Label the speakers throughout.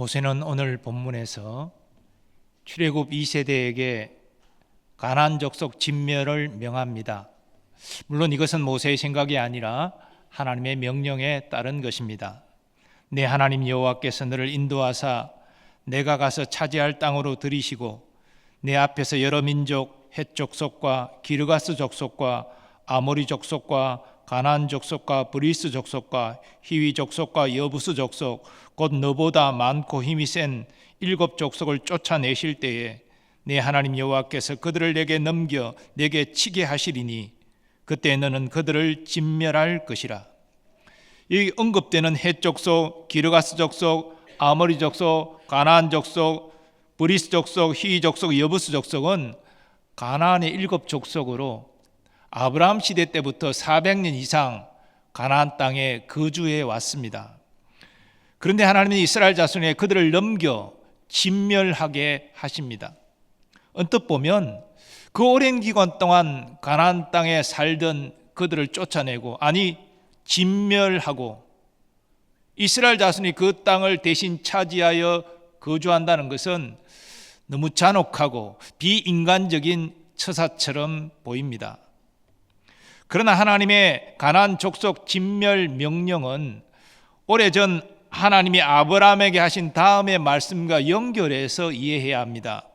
Speaker 1: 모세는 오늘 본문에서 출애굽 2세대에게 가나안 족속 진멸을 명합니다. 물론 이것은 모세의 생각이 아니라 하나님의 명령에 따른 것입니다. 내 하나님 여호와께서 너를 인도하사 내가 가서 차지할 땅으로 들이시고 내 앞에서 여러 민족 헷 족속과 기르가스 족속과 아모리 족속과 가나안 족속과 브리스 족속과 히위 족속과 여부스 족속 곧 너보다 많고 힘이 센 7 족속을 쫓아내실 때에 내 하나님 여호와께서 그들을 내게 넘겨 내게 치게 하시리니 그때 너는 그들을 진멸할 것이라. 이 언급되는 헷 족속, 기르가스 족속, 아모리 족속, 가나안 족속, 브리스 족속, 히위 족속, 여부스 족속은 가나안의 7 족속으로 아브라함 시대 때부터 400년 이상 가나안 땅에 거주해 왔습니다. 그런데 하나님은 이스라엘 자손에 그들을 넘겨 진멸하게 하십니다. 언뜻 보면 그 오랜 기간 동안 가나안 땅에 살던 그들을 쫓아내고, 아니 진멸하고 이스라엘 자손이 그 땅을 대신 차지하여 거주한다는 것은 너무 잔혹하고 비인간적인 처사처럼 보입니다. 그러나 하나님의 가나안 족속 진멸 명령은 오래전 하나님이 아브라함에게 하신 다음의 말씀과 연결해서 이해해야 합니다.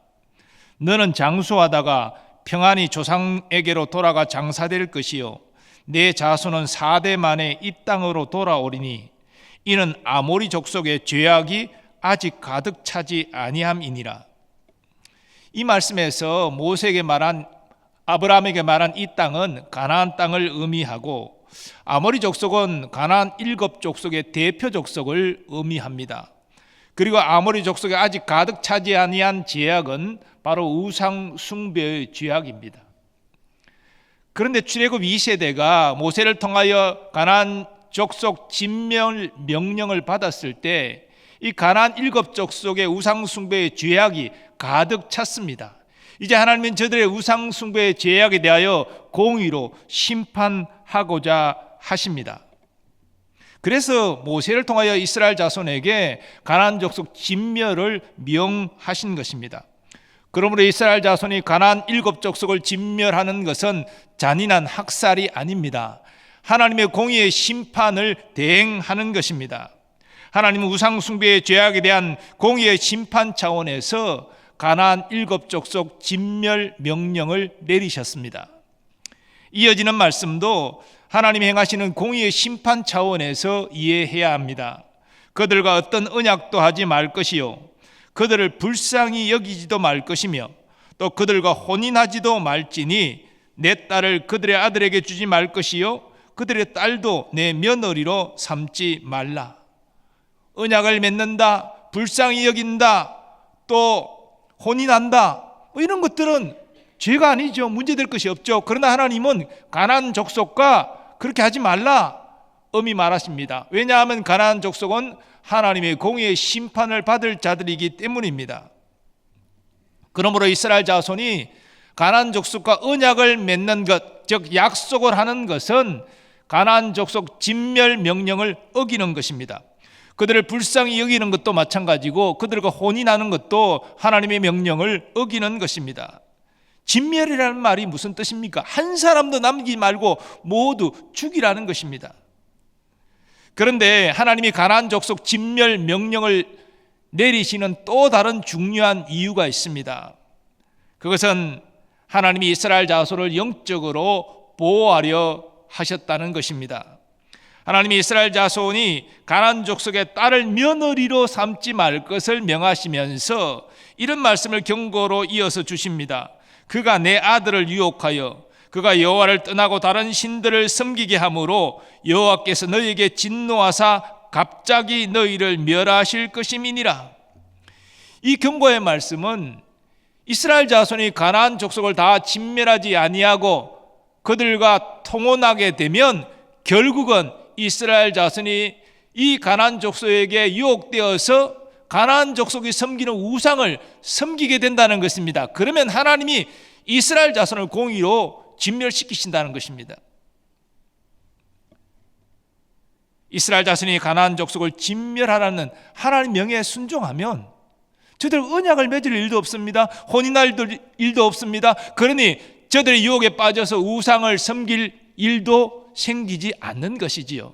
Speaker 1: 너는 장수하다가 평안히 조상에게로 돌아가 장사될 것이요 내 자손은 4대 만에 이 땅으로 돌아오리니 이는 아모리 족속의 죄악이 아직 가득 차지 아니함이니라. 이 말씀에서 모세에게 말한 아브라함에게 말한 이 땅은 가나안 땅을 의미하고 아모리 족속은 가나안 7 족속의 대표 족속을 의미합니다. 그리고 아모리 족속에 아직 가득 차지 아니한 죄악은 바로 우상 숭배의 죄악입니다. 그런데 출애굽 2세대가 모세를 통하여 가나안 족속 진멸 명령을 받았을 때 이 가나안 7 족속의 우상 숭배의 죄악이 가득 찼습니다. 이제 하나님은 저들의 우상 숭배의 죄악에 대하여 공의로 심판하고자 하십니다. 그래서 모세를 통하여 이스라엘 자손에게 가나안 족속 진멸을 명하신 것입니다. 그러므로 이스라엘 자손이 가나안 7 족속을 진멸하는 것은 잔인한 학살이 아닙니다. 하나님의 공의의 심판을 대행하는 것입니다. 하나님은 우상 숭배의 죄악에 대한 공의의 심판 차원에서 가나안 7 족속 진멸 명령을 내리셨습니다. 이어지는 말씀도 하나님이 행하시는 공의의 심판 차원에서 이해해야 합니다. 그들과 어떤 언약도 하지 말 것이요 그들을 불쌍히 여기지도 말 것이며 또 그들과 혼인하지도 말지니 내 딸을 그들의 아들에게 주지 말 것이요 그들의 딸도 내 며느리로 삼지 말라. 언약을 맺는다, 불쌍히 여긴다, 또 혼인한다, 이런 것들은 죄가 아니죠. 문제될 것이 없죠. 그러나 하나님은 가나안 족속과 그렇게 하지 말라 엄히 말하십니다. 왜냐하면 가나안 족속은 하나님의 공의의 심판을 받을 자들이기 때문입니다. 그러므로 이스라엘 자손이 가나안 족속과 언약을 맺는 것, 즉 약속을 하는 것은 가나안 족속 진멸 명령을 어기는 것입니다. 그들을 불쌍히 여기는 것도 마찬가지고 그들과 혼인하는 것도 하나님의 명령을 어기는 것입니다. 진멸이라는 말이 무슨 뜻입니까? 한 사람도 남기지 말고 모두 죽이라는 것입니다. 그런데 하나님이 가나안 족속 진멸 명령을 내리시는 또 다른 중요한 이유가 있습니다. 그것은 하나님이 이스라엘 자손을 영적으로 보호하려 하셨다는 것입니다. 하나님이 이스라엘 자손이 가나안 족속의 딸을 며느리로 삼지 말 것을 명하시면서 이런 말씀을 경고로 이어서 주십니다. 그가 내 아들을 유혹하여 그가 여호와를 떠나고 다른 신들을 섬기게 함으로 여호와께서 너희에게 진노하사 갑자기 너희를 멸하실 것임이니라. 이 경고의 말씀은 이스라엘 자손이 가나안 족속을 다 진멸하지 아니하고 그들과 통혼하게 되면 결국은 이스라엘 자손이 이 가나안 족속에게 유혹되어서 가나안 족속이 섬기는 우상을 섬기게 된다는 것입니다. 그러면 하나님이 이스라엘 자손을 공의로 진멸시키신다는 것입니다. 이스라엘 자손이 가나안 족속을 진멸하라는 하나님 명예에 순종하면 저들 언약을 맺을 일도 없습니다. 혼인할 일도 없습니다. 그러니 저들의 유혹에 빠져서 우상을 섬길 일도 생기지 않는 것이지요.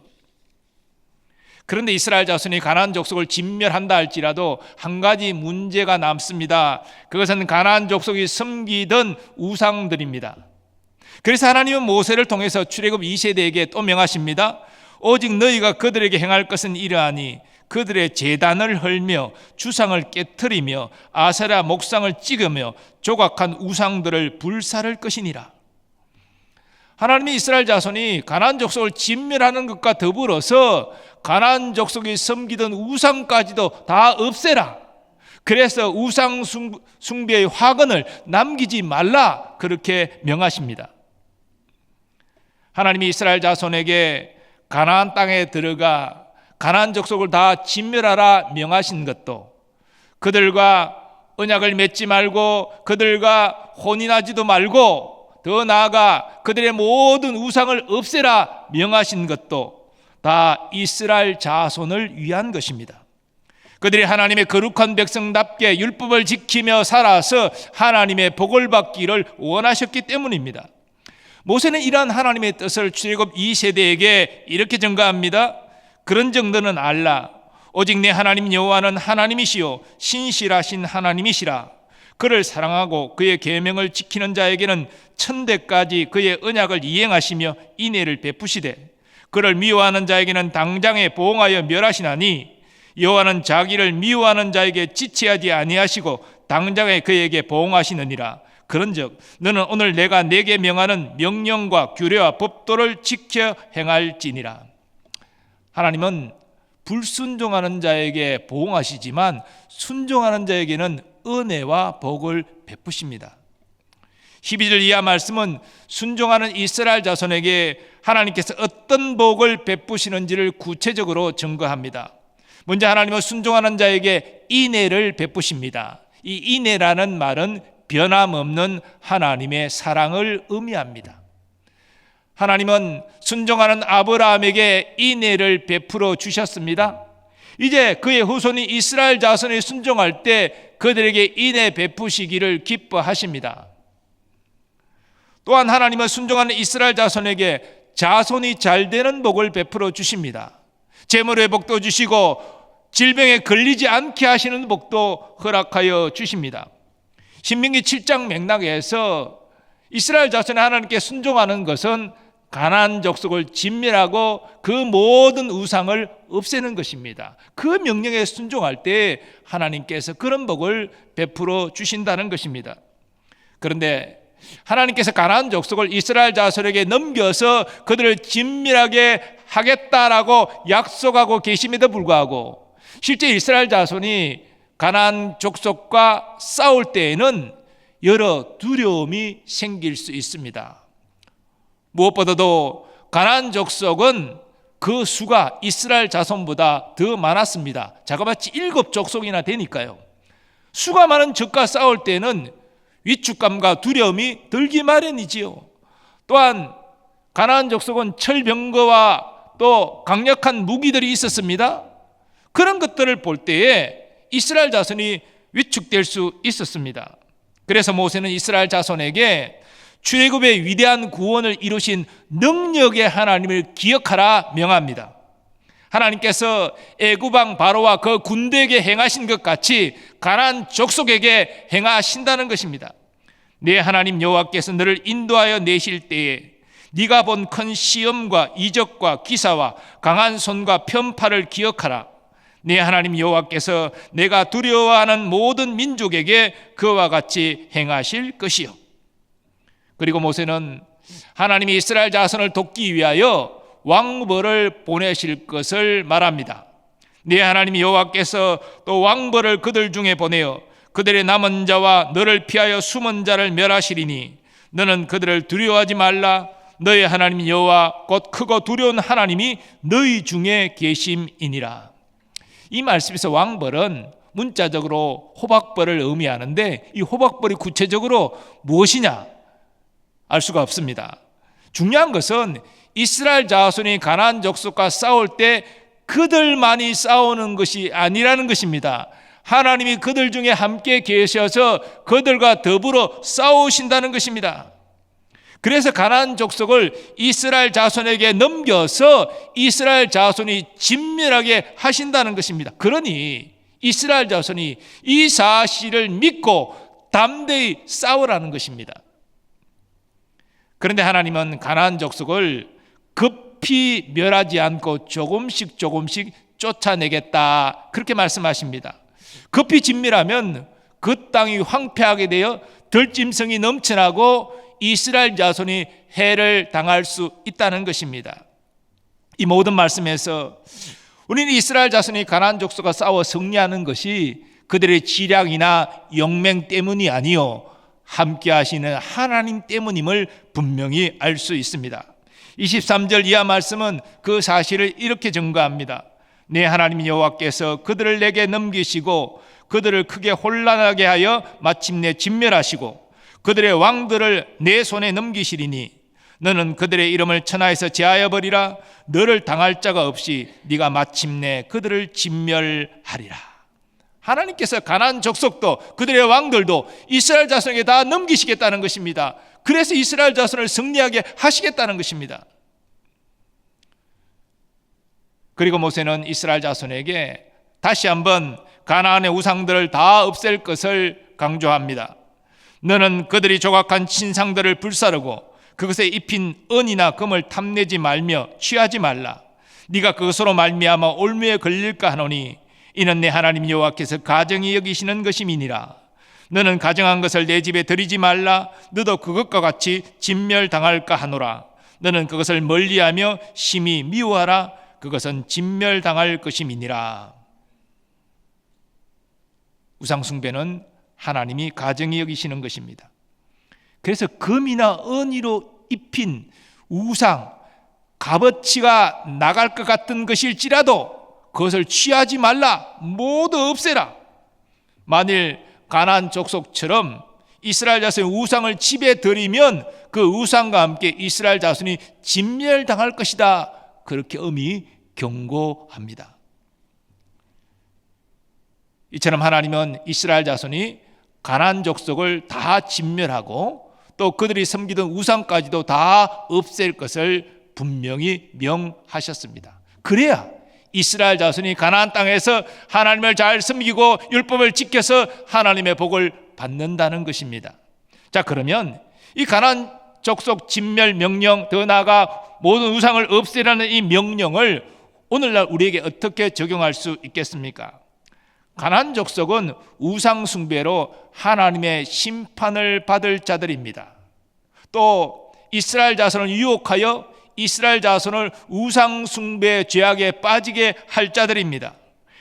Speaker 1: 그런데 이스라엘 자손이 가나안 족속을 진멸한다 할지라도 한 가지 문제가 남습니다. 그것은 가나안 족속이 섬기던 우상들입니다. 그래서 하나님은 모세를 통해서 출애굽 2세대에게 또 명하십니다. 오직 너희가 그들에게 행할 것은 이러하니 그들의 제단을 헐며 주상을 깨트리며 아세라 목상을 찍으며 조각한 우상들을 불살을 것이니라. 하나님이 이스라엘 자손이 가나안 족속을 진멸하는 것과 더불어서 가나안 족속이 섬기던 우상까지도 다 없애라. 그래서 우상 숭배의 화근을 남기지 말라, 그렇게 명하십니다. 하나님이 이스라엘 자손에게 가나안 땅에 들어가 가나안 족속을 다 진멸하라 명하신 것도, 그들과 언약을 맺지 말고 그들과 혼인하지도 말고 더 나아가 그들의 모든 우상을 없애라 명하신 것도 다 이스라엘 자손을 위한 것입니다. 그들이 하나님의 거룩한 백성답게 율법을 지키며 살아서 하나님의 복을 받기를 원하셨기 때문입니다. 모세는 이러한 하나님의 뜻을 출애굽 2세대에게 이렇게 전가합니다. 그런즉 너는 알라. 오직 내 하나님 여호와는 하나님이시요 신실하신 하나님이시라. 그를 사랑하고 그의 계명을 지키는 자에게는 천대까지 그의 언약을 이행하시며 인애를 베푸시되 그를 미워하는 자에게는 당장에 보응하여 멸하시나니 여호와는 자기를 미워하는 자에게 지체하지 아니하시고 당장에 그에게 보응하시느니라. 그런즉 너는 오늘 내가 네게 명하는 명령과 규례와 법도를 지켜 행할지니라. 하나님은 불순종하는 자에게 보응하시지만 순종하는 자에게는 은혜와 복을 베푸십니다. 12절 이하 말씀은 순종하는 이스라엘 자손에게 하나님께서 어떤 복을 베푸시는지를 구체적으로 증거합니다. 먼저 하나님은 순종하는 자에게 인애를 베푸십니다. 이 인애라는 말은 변함없는 하나님의 사랑을 의미합니다. 하나님은 순종하는 아브라함에게 인애를 베풀어 주셨습니다. 이제 그의 후손이 이스라엘 자손이 순종할 때 그들에게 인애 베푸시기를 기뻐하십니다. 또한 하나님은 순종하는 이스라엘 자손에게 자손이 잘 되는 복을 베풀어 주십니다. 재물의 복도 주시고 질병에 걸리지 않게 하시는 복도 허락하여 주십니다. 신명기 7장 맥락에서 이스라엘 자손이 하나님께 순종하는 것은 가나안 족속을 진멸하고 그 모든 우상을 없애는 것입니다. 그 명령에 순종할 때 하나님께서 그런 복을 베풀어 주신다는 것입니다. 그런데 하나님께서 가나안 족속을 이스라엘 자손에게 넘겨서 그들을 진멸하게 하겠다라고 약속하고 계심에도 불구하고 실제 이스라엘 자손이 가나안 족속과 싸울 때에는 여러 두려움이 생길 수 있습니다. 무엇보다도 가나안 족속은 그 수가 이스라엘 자손보다 더 많았습니다. 자그마치 7족속이나 되니까요. 수가 많은 적과 싸울 때는 위축감과 두려움이 들기 마련이지요. 또한 가나안 족속은 철병거와 또 강력한 무기들이 있었습니다. 그런 것들을 볼 때에 이스라엘 자손이 위축될 수 있었습니다. 그래서 모세는 이스라엘 자손에게 출애굽의 위대한 구원을 이루신 능력의 하나님을 기억하라 명합니다. 하나님께서 애굽 왕 바로와 그 군대에게 행하신 것 같이 가나안 족속에게 행하신다는 것입니다. 내 하나님 여호와께서 너를 인도하여 내실 때에 네가 본 큰 시험과 이적과 기사와 강한 손과 편팔을 기억하라. 내 하나님 여호와께서 내가 두려워하는 모든 민족에게 그와 같이 행하실 것이요. 그리고 모세는 하나님이 이스라엘 자손을 돕기 위하여 왕벌을 보내실 것을 말합니다. 네 하나님 여호와께서 또 왕벌을 그들 중에 보내어 그들의 남은 자와 너를 피하여 숨은 자를 멸하시리니 너는 그들을 두려워하지 말라. 너의 하나님 여호와 곧 크고 두려운 하나님이 너희 중에 계심이니라. 이 말씀에서 왕벌은 문자적으로 호박벌을 의미하는데 이 호박벌이 구체적으로 무엇이냐 알 수가 없습니다. 중요한 것은 이스라엘 자손이 가나안 족속과 싸울 때 그들만이 싸우는 것이 아니라는 것입니다. 하나님이 그들 중에 함께 계셔서 그들과 더불어 싸우신다는 것입니다. 그래서 가나안 족속을 이스라엘 자손에게 넘겨서 이스라엘 자손이 진멸하게 하신다는 것입니다. 그러니 이스라엘 자손이 이 사실을 믿고 담대히 싸우라는 것입니다. 그런데 하나님은 가나안 족속을 급히 멸하지 않고 조금씩 쫓아내겠다, 그렇게 말씀하십니다. 급히 진멸하면 그 땅이 황폐하게 되어 들짐승이 넘쳐나고 이스라엘 자손이 해를 당할 수 있다는 것입니다. 이 모든 말씀에서 우리는 이스라엘 자손이 가나안 족속과 싸워 승리하는 것이 그들의 지략이나 용맹 때문이 아니요 함께 하시는 하나님 때문임을 분명히 알 수 있습니다. 23절 이하 말씀은 그 사실을 이렇게 증거합니다. 내 하나님 여호와께서 그들을 내게 넘기시고 그들을 크게 혼란하게 하여 마침내 진멸하시고 그들의 왕들을 내 손에 넘기시리니 너는 그들의 이름을 천하에서 제하여 버리라. 너를 당할 자가 없이 네가 마침내 그들을 진멸하리라. 하나님께서 가나안 족속도 그들의 왕들도 이스라엘 자손에게 다 넘기시겠다는 것입니다. 그래서 이스라엘 자손을 승리하게 하시겠다는 것입니다. 그리고 모세는 이스라엘 자손에게 다시 한번 가나안의 우상들을 다 없앨 것을 강조합니다. 너는 그들이 조각한 신상들을 불사르고 그것에 입힌 은이나 금을 탐내지 말며 취하지 말라. 네가 그것으로 말미암아 올무에 걸릴까 하노니 이는 내 하나님 여호와께서 가정히 여기시는 것임이니라. 너는 가정한 것을 내 집에 들이지 말라. 너도 그것과 같이 진멸당할까 하노라. 너는 그것을 멀리하며 심히 미워하라. 그것은 진멸당할 것임이니라. 우상숭배는 하나님이 가정히 여기시는 것입니다. 그래서 금이나 은으로 입힌 우상, 값어치가 나갈 것 같은 것일지라도 그것을 취하지 말라. 모두 없애라. 만일 가나안 족속처럼 이스라엘 자손이 우상을 집에 들이면 그 우상과 함께 이스라엘 자손이 진멸당할 것이다. 그렇게 엄히 경고합니다. 이처럼 하나님은 이스라엘 자손이 가나안 족속을 다 진멸하고 또 그들이 섬기던 우상까지도 다 없앨 것을 분명히 명하셨습니다. 그래야 이스라엘 자손이 가나안 땅에서 하나님을 잘 섬기고 율법을 지켜서 하나님의 복을 받는다는 것입니다. 자, 그러면 이 가나안 족속 진멸 명령, 더 나아가 모든 우상을 없애라는 이 명령을 오늘날 우리에게 어떻게 적용할 수 있겠습니까? 가나안 족속은 우상 숭배로 하나님의 심판을 받을 자들입니다. 또 이스라엘 자손을 유혹하여 이스라엘 자손을 우상 숭배 죄악에 빠지게 할 자들입니다.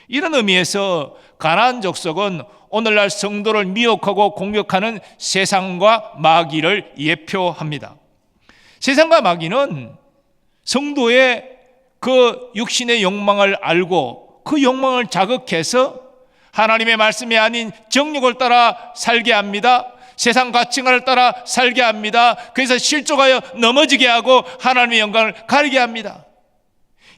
Speaker 1: 이런 의미에서 가나안 족속은 오늘날 성도를 미혹하고 공격하는 세상과 마귀를 예표합니다. 세상과 마귀는 성도의 그 육신의 욕망을 알고 그 욕망을 자극해서 하나님의 말씀이 아닌 정욕을 따라 살게 합니다. 세상 가치관을 따라 살게 합니다. 그래서 실족하여 넘어지게 하고 하나님의 영광을 가리게 합니다.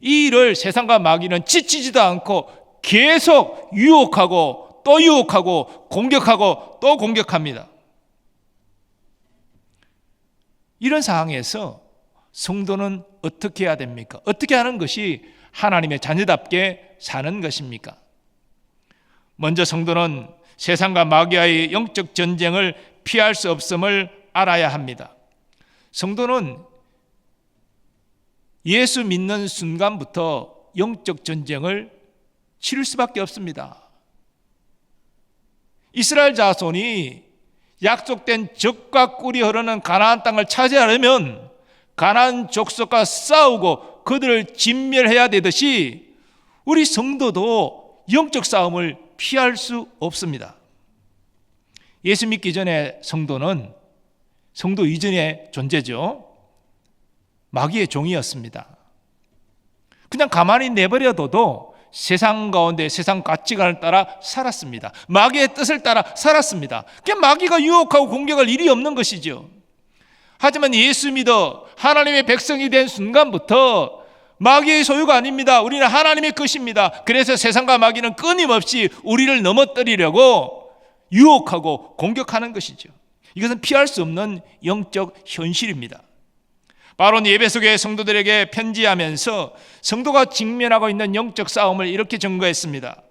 Speaker 1: 이 일을 세상과 마귀는 지치지도 않고 계속 유혹하고 또 유혹하고 공격하고 또 공격합니다. 이런 상황에서 성도는 어떻게 해야 됩니까? 어떻게 하는 것이 하나님의 자녀답게 사는 것입니까? 먼저 성도는 세상과 마귀와의 영적 전쟁을 피할 수 없음을 알아야 합니다. 성도는 예수 믿는 순간부터 영적 전쟁을 치를 수밖에 없습니다. 이스라엘 자손이 약속된 젖과 꿀이 흐르는 가나안 땅을 차지하려면 가나안 족속과 싸우고 그들을 진멸해야 되듯이 우리 성도도 영적 싸움을 피할 수 없습니다. 예수 믿기 전에 성도는 성도 이전의 존재죠. 마귀의 종이었습니다. 그냥 가만히 내버려둬도 세상 가운데 세상 가치관을 따라 살았습니다. 마귀의 뜻을 따라 살았습니다. 그냥 마귀가 유혹하고 공격할 일이 없는 것이죠. 하지만 예수 믿어 하나님의 백성이 된 순간부터 마귀의 소유가 아닙니다. 우리는 하나님의 것입니다. 그래서 세상과 마귀는 끊임없이 우리를 넘어뜨리려고 유혹하고 공격하는 것이죠. 이것은 피할 수 없는 영적 현실입니다. 바울은 예배소 교회 성도들에게 편지하면서 성도가 직면하고 있는 영적 싸움을 이렇게 증거했습니다.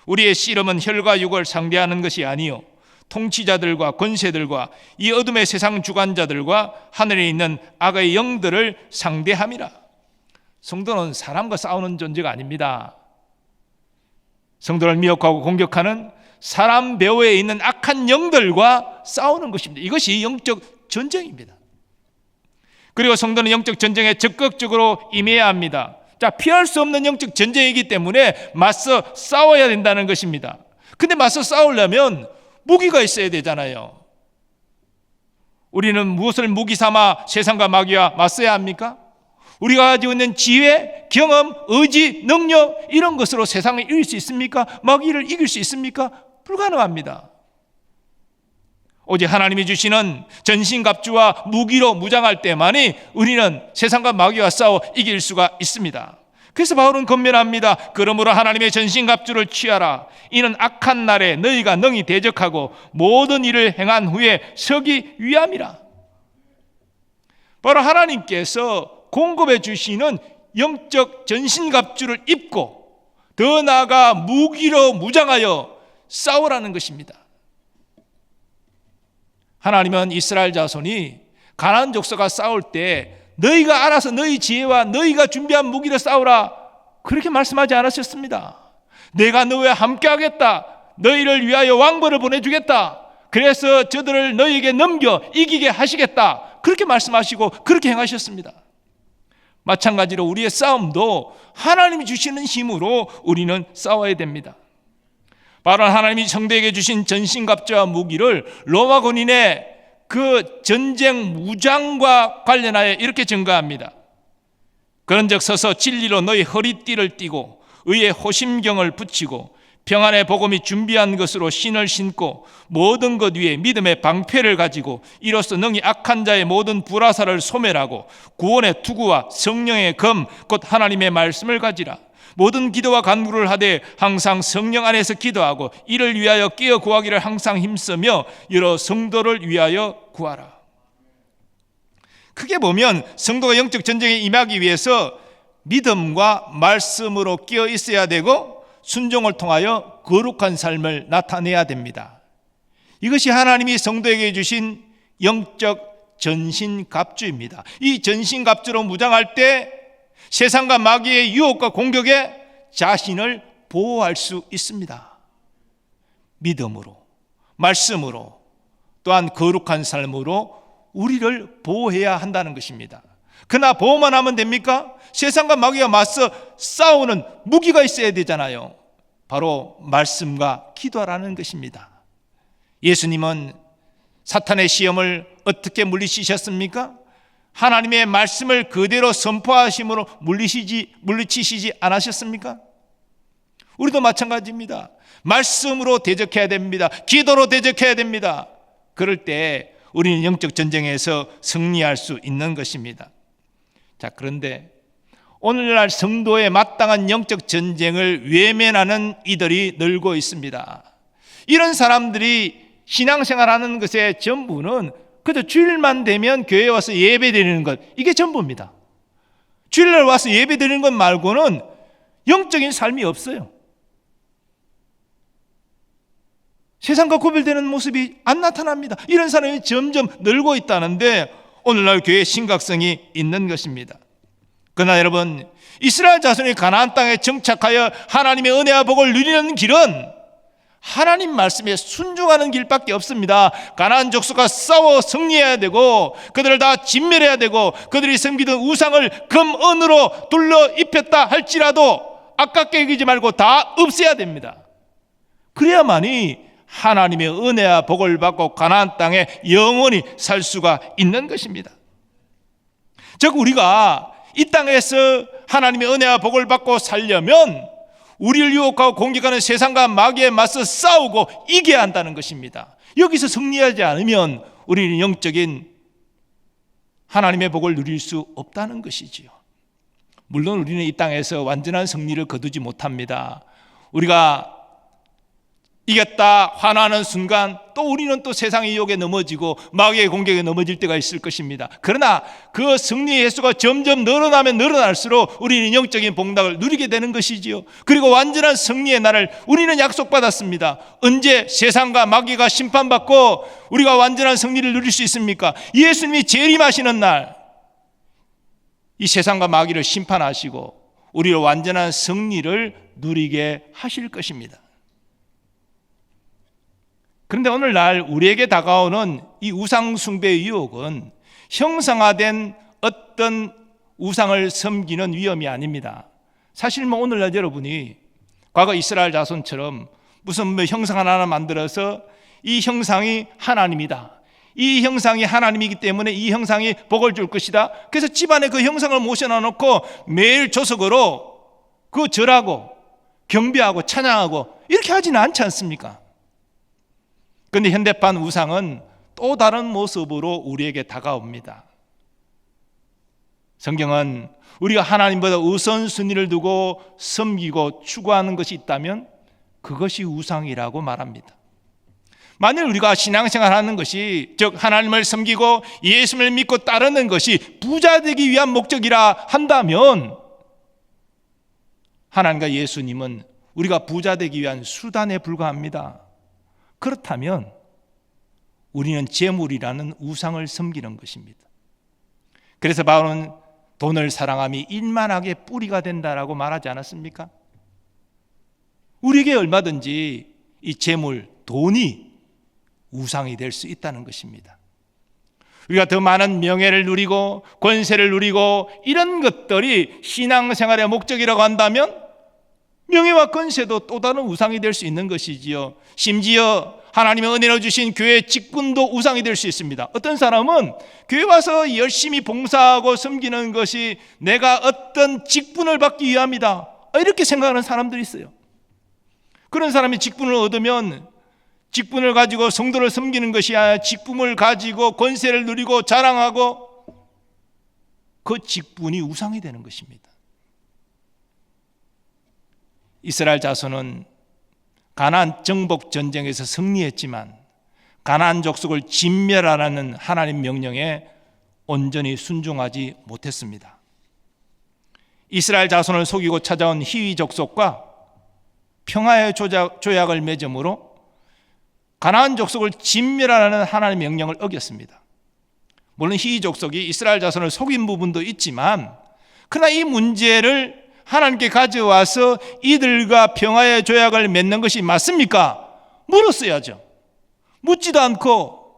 Speaker 1: 우리의 씨름은 혈과 육을 상대하는 것이 아니요 통치자들과 권세들과 이 어둠의 세상 주관자들과 하늘에 있는 악의 영들을 상대함이라. 성도는 사람과 싸우는 존재가 아닙니다. 성도를 미혹하고 공격하는 사람 배후에 있는 악한 영들과 싸우는 것입니다. 이것이 영적 전쟁입니다. 그리고 성도는 영적 전쟁에 적극적으로 임해야 합니다. 자, 피할 수 없는 영적 전쟁이기 때문에 맞서 싸워야 된다는 것입니다. 근데 맞서 싸우려면 무기가 있어야 되잖아요. 우리는 무엇을 무기 삼아 세상과 마귀와 맞서야 합니까? 우리가 가지고 있는 지혜, 경험, 의지, 능력 이런 것으로 세상을 이길 수 있습니까? 마귀를 이길 수 있습니까? 불가능합니다. 오직 하나님이 주시는 전신갑주와 무기로 무장할 때만이 우리는 세상과 마귀와 싸워 이길 수가 있습니다. 그래서 바울은 권면합니다. 그러므로 하나님의 전신갑주를 취하라. 이는 악한 날에 너희가 능히 대적하고 모든 일을 행한 후에 서기 위함이라. 바로 하나님께서 공급해 주시는 영적 전신갑주를 입고 더 나아가 무기로 무장하여 싸우라는 것입니다. 하나님은 이스라엘 자손이 가나안 족속과 싸울 때 너희가 알아서 너희 지혜와 너희가 준비한 무기로 싸우라 그렇게 말씀하지 않으셨습니다. 내가 너희와 함께 하겠다. 너희를 위하여 왕벌을 보내주겠다. 그래서 저들을 너희에게 넘겨 이기게 하시겠다. 그렇게 말씀하시고 그렇게 행하셨습니다. 마찬가지로 우리의 싸움도 하나님이 주시는 힘으로 우리는 싸워야 됩니다. 바로 하나님이 성도에게 주신 전신갑주와 무기를 로마 군인의 그 전쟁 무장과 관련하여 이렇게 증거합니다. 그런즉 서서 진리로 너희 허리띠를 띠고 의의 호심경을 붙이고 평안의 복음이 준비한 것으로 신을 신고 모든 것 위에 믿음의 방패를 가지고 이로써 능히 악한 자의 모든 불화살을 소멸하고 구원의 투구와 성령의 검 곧 하나님의 말씀을 가지라. 모든 기도와 간구를 하되 항상 성령 안에서 기도하고 이를 위하여 깨어 구하기를 항상 힘쓰며 여러 성도를 위하여 구하라. 크게 보면 성도가 영적 전쟁에 임하기 위해서 믿음과 말씀으로 깨어 있어야 되고 순종을 통하여 거룩한 삶을 나타내야 됩니다. 이것이 하나님이 성도에게 주신 영적 전신갑주입니다. 이 전신갑주로 무장할 때 세상과 마귀의 유혹과 공격에 자신을 보호할 수 있습니다. 믿음으로, 말씀으로, 또한 거룩한 삶으로 우리를 보호해야 한다는 것입니다. 그러나 보호만 하면 됩니까? 세상과 마귀와 맞서 싸우는 무기가 있어야 되잖아요. 바로 말씀과 기도라는 것입니다. 예수님은 사탄의 시험을 어떻게 물리치셨습니까? 하나님의 말씀을 그대로 선포하심으로 물리치시지 않으셨습니까? 우리도 마찬가지입니다. 말씀으로 대적해야 됩니다. 기도로 대적해야 됩니다. 그럴 때 우리는 영적 전쟁에서 승리할 수 있는 것입니다. 자, 그런데 오늘날 성도의 마땅한 영적 전쟁을 외면하는 이들이 늘고 있습니다. 이런 사람들이 신앙생활하는 것의 전부는 그저 주일만 되면 교회에 와서 예배드리는 것, 이게 전부입니다. 주일날 와서 예배드리는 것 말고는 영적인 삶이 없어요. 세상과 구별되는 모습이 안 나타납니다. 이런 사람이 점점 늘고 있다는데 오늘날 교회의 심각성이 있는 것입니다. 그러나 여러분, 이스라엘 자손이 가나안 땅에 정착하여 하나님의 은혜와 복을 누리는 길은 하나님 말씀에 순종하는 길밖에 없습니다. 가나안 족속과 싸워 승리해야 되고 그들을 다 진멸해야 되고 그들이 섬기던 우상을 금은으로 둘러 입혔다 할지라도 아깝게 여기지 말고 다 없애야 됩니다. 그래야만이 하나님의 은혜와 복을 받고 가나안 땅에 영원히 살 수가 있는 것입니다. 즉 우리가 이 땅에서 하나님의 은혜와 복을 받고 살려면 우리를 유혹하고 공격하는 세상과 마귀에 맞서 싸우고 이겨야 한다는 것입니다. 여기서 승리하지 않으면 우리는 영적인 하나님의 복을 누릴 수 없다는 것이지요. 물론 우리는 이 땅에서 완전한 승리를 거두지 못합니다. 우리가 이겼다 환호하는 순간 또 우리는 또 세상의 유혹에 넘어지고 마귀의 공격에 넘어질 때가 있을 것입니다. 그러나 그 승리의 횟수가 점점 늘어나면 늘어날수록 우리는 영적인 복락을 누리게 되는 것이지요. 그리고 완전한 승리의 날을 우리는 약속받았습니다. 언제 세상과 마귀가 심판받고 우리가 완전한 승리를 누릴 수 있습니까? 예수님이 재림하시는 날, 이 세상과 마귀를 심판하시고 우리를 완전한 승리를 누리게 하실 것입니다. 그런데 오늘날 우리에게 다가오는 이 우상 숭배의 유혹은 형상화된 어떤 우상을 섬기는 위험이 아닙니다. 사실 오늘날 여러분이 과거 이스라엘 자손처럼 무슨 형상 하나 만들어서 이 형상이 하나님이다, 이 형상이 하나님이기 때문에 이 형상이 복을 줄 것이다, 그래서 집안에 그 형상을 모셔놔 놓고 매일 조석으로 그 절하고 경배하고 찬양하고 이렇게 하지는 않지 않습니까? 그런데 현대판 우상은 또 다른 모습으로 우리에게 다가옵니다. 성경은 우리가 하나님보다 우선순위를 두고 섬기고 추구하는 것이 있다면 그것이 우상이라고 말합니다. 만일 우리가 신앙생활하는 것이, 즉 하나님을 섬기고 예수님을 믿고 따르는 것이 부자 되기 위한 목적이라 한다면 하나님과 예수님은 우리가 부자 되기 위한 수단에 불과합니다. 그렇다면 우리는 재물이라는 우상을 섬기는 것입니다. 그래서 바울은 돈을 사랑함이 일만하게 뿌리가 된다라고 말하지 않았습니까? 우리에게 얼마든지 이 재물, 돈이 우상이 될 수 있다는 것입니다. 우리가 더 많은 명예를 누리고 권세를 누리고 이런 것들이 신앙생활의 목적이라고 한다면 명예와 권세도 또 다른 우상이 될 수 있는 것이지요. 심지어 하나님의 은혜로 주신 교회 직분도 우상이 될 수 있습니다. 어떤 사람은 교회 와서 열심히 봉사하고 섬기는 것이 내가 어떤 직분을 받기 위함이다, 이렇게 생각하는 사람들이 있어요. 그런 사람이 직분을 얻으면 직분을 가지고 성도를 섬기는 것이 아니라 직분을 가지고 권세를 누리고 자랑하고 그 직분이 우상이 되는 것입니다. 이스라엘 자손은 가나안 정복 전쟁에서 승리했지만 가나안 족속을 진멸하라는 하나님 명령에 온전히 순종하지 못했습니다. 이스라엘 자손을 속이고 찾아온 히위 족속과 평화의 조약을 맺음으로 가나안 족속을 진멸하라는 하나님 명령을 어겼습니다. 물론 히위 족속이 이스라엘 자손을 속인 부분도 있지만 그러나 이 문제를 하나님께 가져와서 이들과 평화의 조약을 맺는 것이 맞습니까? 물었어야죠. 묻지도 않고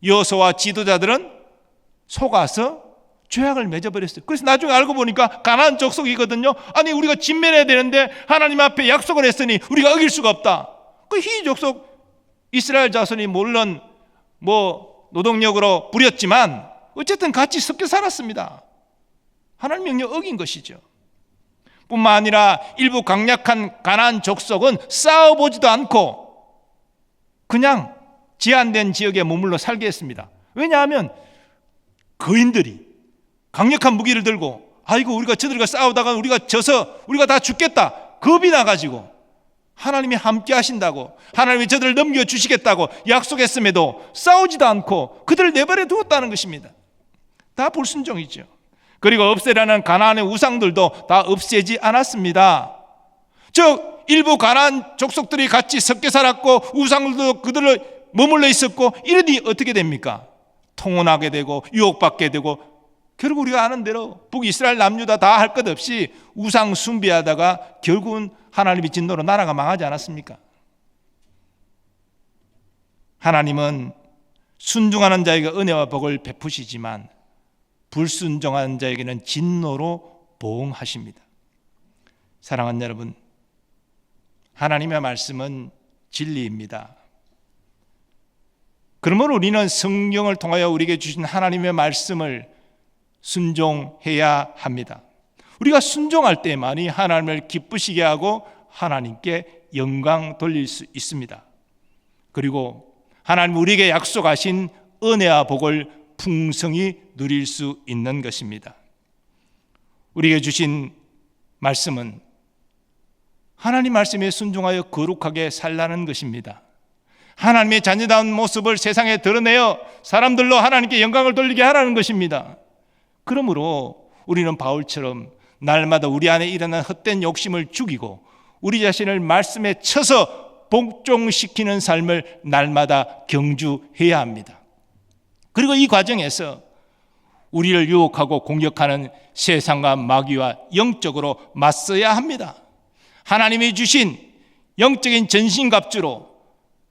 Speaker 1: 여호수아와 지도자들은 속아서 조약을 맺어버렸어요. 그래서 나중에 알고 보니까 가나안 족속이거든요. 아니 우리가 진멸해야 되는데 하나님 앞에 약속을 했으니 우리가 어길 수가 없다. 그 히위 족속 이스라엘 자손이 물론 노동력으로 부렸지만 어쨌든 같이 섞여 살았습니다. 하나님 명령 어긴 것이죠. 뿐만 아니라 일부 강력한 가나안 족속은 싸워보지도 않고 그냥 제한된 지역에 머물러 살게 했습니다. 왜냐하면 거인들이 강력한 무기를 들고 아이고 우리가 저들과 싸우다가 우리가 져서 우리가 다 죽겠다, 겁이 나가지고 하나님이 함께 하신다고, 하나님이 저들을 넘겨주시겠다고 약속했음에도 싸우지도 않고 그들을 내버려 두었다는 것입니다. 다 불순종이죠. 그리고 없애라는 가나안의 우상들도 다 없애지 않았습니다. 즉 일부 가나안 족속들이 같이 섞여 살았고 우상들도 그들을 머물러 있었고 이러니 어떻게 됩니까? 통혼하게 되고 유혹받게 되고 결국 우리가 아는 대로 북이스라엘 남유다 다 할 것 없이 우상 숭배하다가 결국은 하나님의 진노로 나라가 망하지 않았습니까? 하나님은 순종하는 자에게 은혜와 복을 베푸시지만 불순종하는 자에게는 진노로 보응하십니다. 사랑하는 여러분, 하나님의 말씀은 진리입니다. 그러므로 우리는 성경을 통하여 우리에게 주신 하나님의 말씀을 순종해야 합니다. 우리가 순종할 때만이 하나님을 기쁘시게 하고 하나님께 영광 돌릴 수 있습니다. 그리고 하나님 우리에게 약속하신 은혜와 복을 풍성히 누릴 수 있는 것입니다. 우리에게 주신 말씀은 하나님 말씀에 순종하여 거룩하게 살라는 것입니다. 하나님의 자녀다운 모습을 세상에 드러내어 사람들로 하나님께 영광을 돌리게 하라는 것입니다. 그러므로 우리는 바울처럼 날마다 우리 안에 일어난 헛된 욕심을 죽이고 우리 자신을 말씀에 쳐서 복종시키는 삶을 날마다 경주해야 합니다. 그리고 이 과정에서 우리를 유혹하고 공격하는 세상과 마귀와 영적으로 맞서야 합니다. 하나님이 주신 영적인 전신갑주로,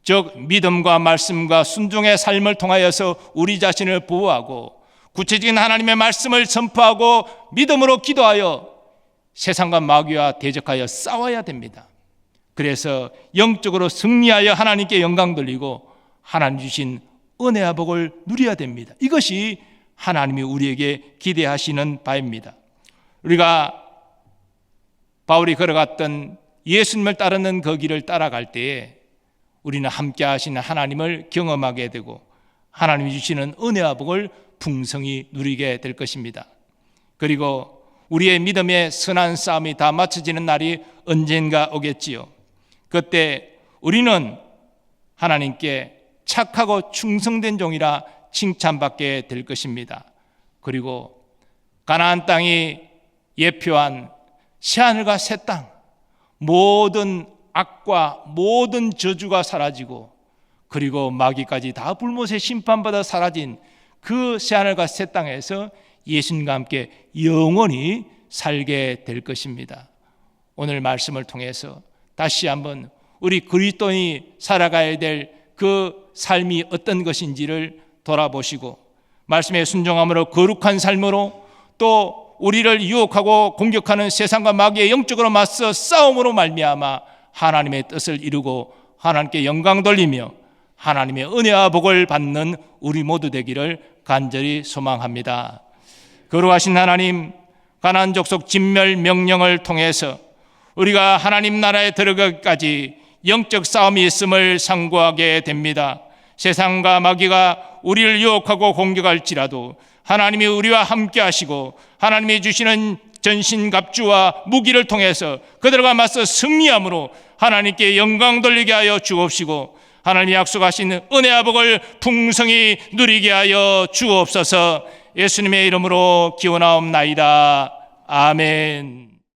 Speaker 1: 즉 믿음과 말씀과 순종의 삶을 통하여서 우리 자신을 보호하고 구체적인 하나님의 말씀을 선포하고 믿음으로 기도하여 세상과 마귀와 대적하여 싸워야 됩니다. 그래서 영적으로 승리하여 하나님께 영광 돌리고 하나님 주신 은혜와 복을 누려야 됩니다. 이것이 하나님이 우리에게 기대하시는 바입니다. 우리가 바울이 걸어갔던 예수님을 따르는 그 길을 따라갈 때에 우리는 함께 하시는 하나님을 경험하게 되고 하나님이 주시는 은혜와 복을 풍성히 누리게 될 것입니다. 그리고 우리의 믿음의 선한 싸움이 다 마쳐지는 날이 언젠가 오겠지요. 그때 우리는 하나님께 착하고 충성된 종이라 칭찬받게 될 것입니다. 그리고 가나안 땅이 예표한 새하늘과 새 땅, 모든 악과 모든 저주가 사라지고 그리고 마귀까지 다 불못에 심판받아 사라진 그 새하늘과 새 땅에서 예수님과 함께 영원히 살게 될 것입니다. 오늘 말씀을 통해서 다시 한번 우리 그리스도인이 살아가야 될 그 삶이 어떤 것인지를 돌아보시고 말씀에 순종함으로 거룩한 삶으로 또 우리를 유혹하고 공격하는 세상과 마귀의 영적으로 맞서 싸움으로 말미암아 하나님의 뜻을 이루고 하나님께 영광 돌리며 하나님의 은혜와 복을 받는 우리 모두 되기를 간절히 소망합니다. 거룩하신 하나님, 가나안 족속 진멸 명령을 통해서 우리가 하나님 나라에 들어가기까지 영적 싸움이 있음을 상고하게 됩니다. 세상과 마귀가 우리를 유혹하고 공격할지라도 하나님이 우리와 함께 하시고 하나님이 주시는 전신갑주와 무기를 통해서 그들과 맞서 승리함으로 하나님께 영광 돌리게 하여 주옵시고 하나님이 약속하신 은혜와 복을 풍성히 누리게 하여 주옵소서. 예수님의 이름으로 기원하옵나이다. 아멘.